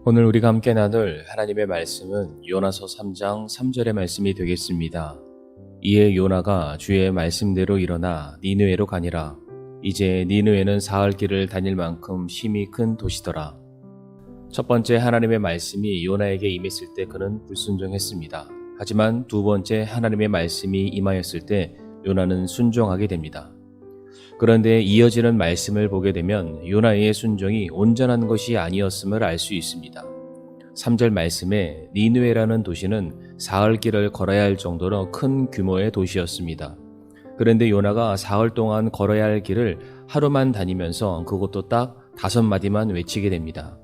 오늘 우리가 함께 나눌 하나님의 말씀은 요나서 3장 3절의 말씀이 되겠습니다. 이에 요나가 주의 말씀대로 일어나 니느웨로 가니라. 이제 니느웨는 사흘 길을 다닐 만큼 힘이 큰 도시더라. 첫 번째 하나님의 말씀이 요나에게 임했을 때 그는 불순종했습니다. 하지만 두 번째 하나님의 말씀이 임하였을 때 요나는 순종하게 됩니다. 그런데 이어지는 말씀을 보게 되면 요나의 순종이 온전한 것이 아니었음을 알 수 있습니다. 3절 말씀에 니느웨라는 도시는 사흘 길을 걸어야 할 정도로 큰 규모의 도시였습니다. 그런데 요나가 사흘 동안 걸어야 할 길을 하루만 다니면서 그것도 딱 5마디만 외치게 됩니다.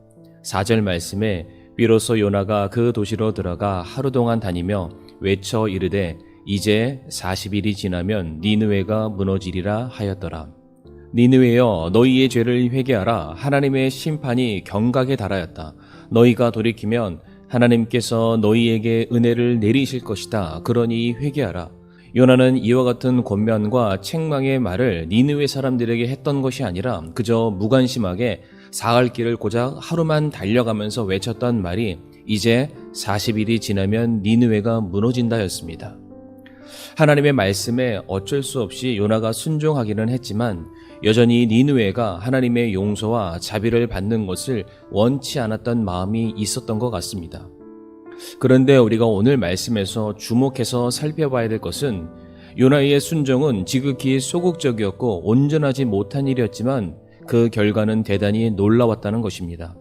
4절 말씀에 비로소 요나가 그 도시로 들어가 하루 동안 다니며 외쳐 이르되 이제 40일이 지나면 니느웨가 무너지리라 하였더라. 니느웨여 너희의 죄를 회개하라. 하나님의 심판이 경각에 달하였다. 너희가 돌이키면 하나님께서 너희에게 은혜를 내리실 것이다. 그러니 회개하라. 요나는 이와 같은 권면과 책망의 말을 니느웨 사람들에게 했던 것이 아니라 그저 무관심하게 사흘 길을 고작 하루만 달려가면서 외쳤던 말이 이제 40일이 지나면 니느웨가 무너진다였습니다. 하나님의 말씀에 어쩔 수 없이 요나가 순종하기는 했지만 여전히 니느웨가 하나님의 용서와 자비를 받는 것을 원치 않았던 마음이 있었던 것 같습니다. 그런데 우리가 오늘 말씀에서 주목해서 살펴봐야 될 것은 요나의 순종은 지극히 소극적이었고 온전하지 못한 일이었지만 그 결과는 대단히 놀라웠다는 것입니다.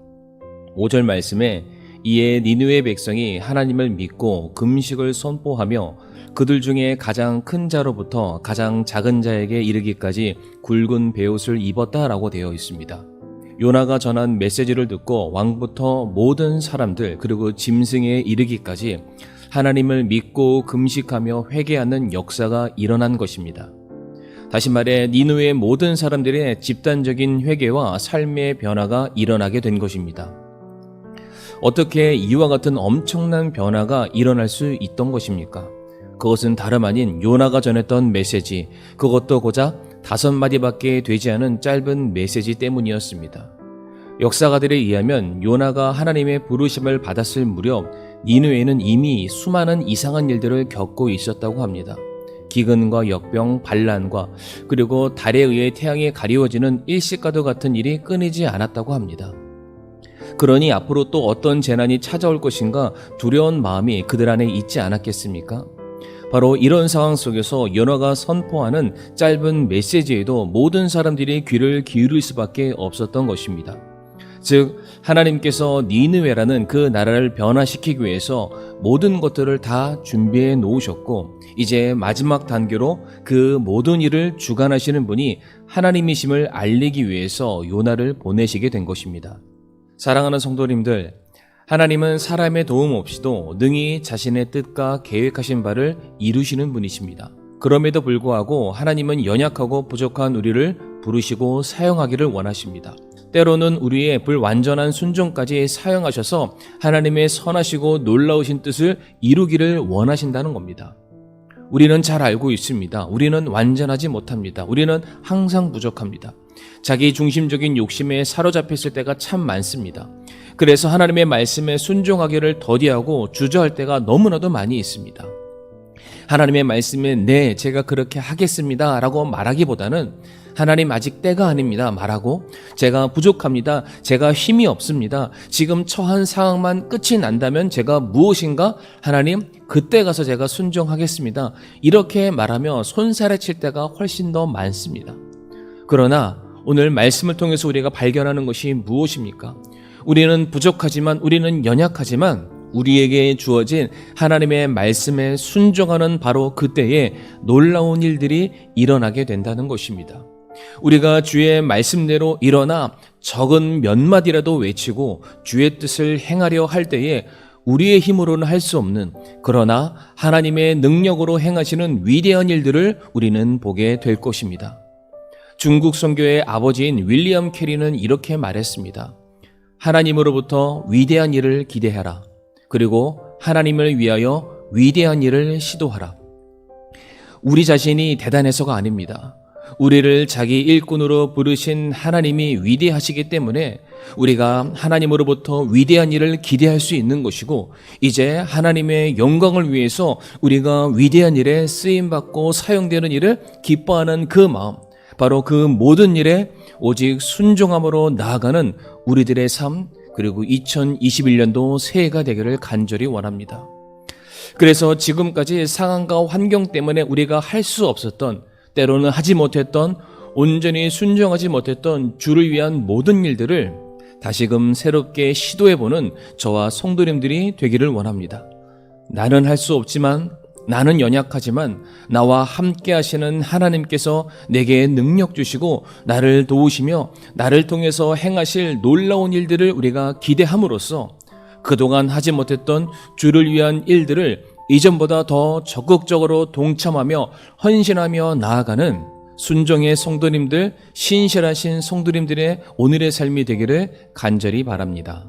5절 말씀에 이에 니느웨 백성이 하나님을 믿고 금식을 선포하며 그들 중에 가장 큰 자로부터 가장 작은 자에게 이르기까지 굵은 베옷을 입었다라고 되어 있습니다. 요나가 전한 메시지를 듣고 왕부터 모든 사람들 그리고 짐승에 이르기까지 하나님을 믿고 금식하며 회개하는 역사가 일어난 것입니다. 다시 말해 니느웨의 모든 사람들의 집단적인 회개와 삶의 변화가 일어나게 된 것입니다. 어떻게 이와 같은 엄청난 변화가 일어날 수 있던 것입니까? 그것은 다름 아닌 요나가 전했던 메시지, 그것도 고작 5마디밖에 되지 않은 짧은 메시지 때문이었습니다. 역사가들에 의하면 요나가 하나님의 부르심을 받았을 무렵 니느웨는 이미 수많은 이상한 일들을 겪고 있었다고 합니다. 기근과 역병, 반란과 그리고 달에 의해 태양이 가리워지는 일식과도 같은 일이 끊이지 않았다고 합니다. 그러니 앞으로 또 어떤 재난이 찾아올 것인가 두려운 마음이 그들 안에 있지 않았겠습니까? 바로 이런 상황 속에서 요나가 선포하는 짧은 메시지에도 모든 사람들이 귀를 기울일 수밖에 없었던 것입니다. 즉 하나님께서 니느웨라는 그 나라를 변화시키기 위해서 모든 것들을 다 준비해 놓으셨고 이제 마지막 단계로 그 모든 일을 주관하시는 분이 하나님이심을 알리기 위해서 요나를 보내시게 된 것입니다. 사랑하는 성도님들, 하나님은 사람의 도움 없이도 능히 자신의 뜻과 계획하신 바를 이루시는 분이십니다. 그럼에도 불구하고 하나님은 연약하고 부족한 우리를 부르시고 사용하기를 원하십니다. 때로는 우리의 불완전한 순종까지 사용하셔서 하나님의 선하시고 놀라우신 뜻을 이루기를 원하신다는 겁니다. 우리는 잘 알고 있습니다. 우리는 완전하지 못합니다. 우리는 항상 부족합니다. 자기 중심적인 욕심에 사로잡혔을 때가 참 많습니다. 그래서 하나님의 말씀에 순종하기를 더디하고 주저할 때가 너무나도 많이 있습니다. 하나님의 말씀에 네, 제가 그렇게 하겠습니다 라고 말하기보다는 하나님 아직 때가 아닙니다 말하고 제가 부족합니다. 제가 힘이 없습니다. 지금 처한 상황만 끝이 난다면 제가 무엇인가? 하나님 그때 가서 제가 순종하겠습니다. 이렇게 말하며 손살에 칠 때가 훨씬 더 많습니다. 그러나 오늘 말씀을 통해서 우리가 발견하는 것이 무엇입니까? 우리는 부족하지만 우리는 연약하지만 우리에게 주어진 하나님의 말씀에 순종하는 바로 그때에 놀라운 일들이 일어나게 된다는 것입니다. 우리가 주의 말씀대로 일어나 적은 몇 마디라도 외치고 주의 뜻을 행하려 할 때에 우리의 힘으로는 할 수 없는 그러나 하나님의 능력으로 행하시는 위대한 일들을 우리는 보게 될 것입니다. 중국 선교의 아버지인 윌리엄 캐리는 이렇게 말했습니다. 하나님으로부터 위대한 일을 기대하라. 그리고 하나님을 위하여 위대한 일을 시도하라. 우리 자신이 대단해서가 아닙니다. 우리를 자기 일꾼으로 부르신 하나님이 위대하시기 때문에 우리가 하나님으로부터 위대한 일을 기대할 수 있는 것이고, 이제 하나님의 영광을 위해서 우리가 위대한 일에 쓰임받고 사용되는 일을 기뻐하는 그 마음, 바로 그 모든 일에 오직 순종함으로 나아가는 우리들의 삶, 그리고 2021년도 새해가 되기를 간절히 원합니다. 그래서 지금까지 상황과 환경 때문에 우리가 할 수 없었던, 때로는 하지 못했던, 온전히 순종하지 못했던 주를 위한 모든 일들을 다시금 새롭게 시도해보는 저와 성도님들이 되기를 원합니다. 나는 할 수 없지만, 나는 연약하지만 나와 함께 하시는 하나님께서 내게 능력 주시고 나를 도우시며 나를 통해서 행하실 놀라운 일들을 우리가 기대함으로써 그동안 하지 못했던 주를 위한 일들을 이전보다 더 적극적으로 동참하며 헌신하며 나아가는 순종의 성도님들, 신실하신 성도님들의 오늘의 삶이 되기를 간절히 바랍니다.